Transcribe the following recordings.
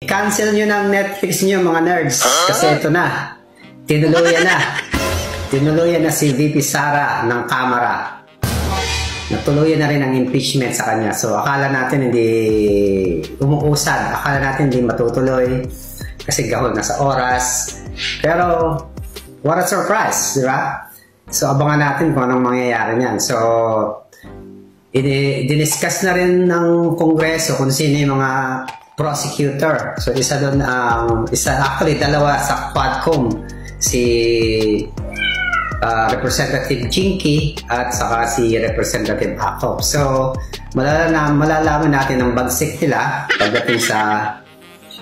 Cancel nyo ng Netflix nyo mga nerds. Kasi ito na. Tinuluyan na si VP Sara ng Kamara. Natuluyan na rin ang impeachment sa kanya. So akala natin hindi umuusad. Akala natin hindi matutuloy. Kasi gahol na sa oras. Pero what a surprise, di ba? So abangan natin kung anong mangyayari niyan. So diniscuss na rin ng Kongreso kung sino yung mga prosecutor. So isa doon actually dalawa sa Quadcom, si Representative Jinky at saka si Representative Acop. So malalaman natin ang bagsik nila pagdating sa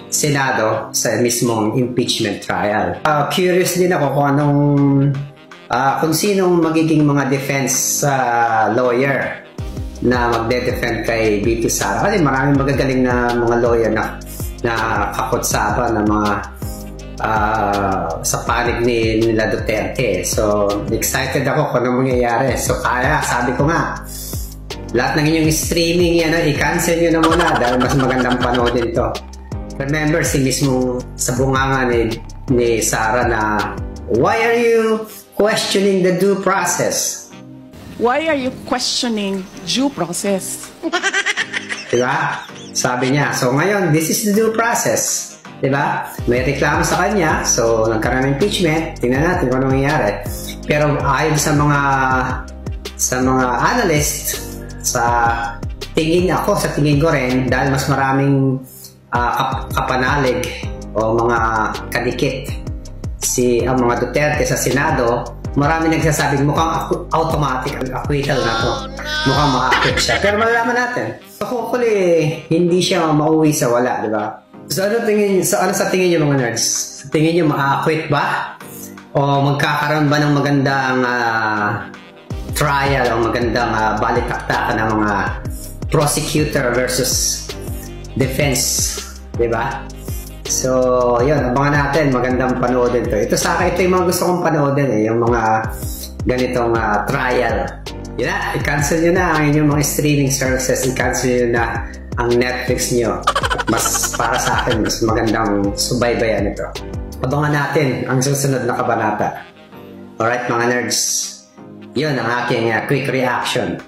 Senado sa mismong impeachment trial. Curious din ako kung sinong magiging mga defense lawyer na magde-defend kay VP Sara. Kasi maraming magagaling na mga lawyer na kakotsaban na mga sa panig nila Duterte. So, excited ako kung ano mangyayari. So, sabi ko nga, lahat ng inyong streaming yan, i-cancel nyo na muna dahil mas magandang panoodin to. Remember, si mismo sa bunganga ni Sara na, why are you questioning the due process? Why are you questioning due process? Diba? Sabi niya. So ngayon, this is the due process. Diba? May reklamo sa kanya. So nagkaroon ng impeachment. Tingnan natin kung ano mangyayari. Pero ayon sa mga analyst, sa tingin ko rin, dahil mas maraming kapanalig o mga kadikit ang mga Duterte sa Senado, marami nagsasabing mukhang automatic ang acquittal na to. Mukhang maka-acquit siya. Pero malalaman natin. So hopefully, hindi siya mauwi sa wala, di ba? So ano sa tingin niyo mga nerds? Sa tingin niyo maka-acquit ba? O magkakaroon ba ng magandang trial o magandang balitaktakan ng mga prosecutor versus defense, di ba? So, yun, abangan natin. Magandang panoodin to. Ito yung mga gusto kong panoodin yung mga ganitong trial. Yun na, i-cancel nyo na ang inyong mga streaming services. I-cancel nyo na ang Netflix nyo. Mas para sa akin, mas magandang subaybayan ito. Abangan natin ang susunod na kabanata. Alright mga nerds, yun ang aking quick reaction.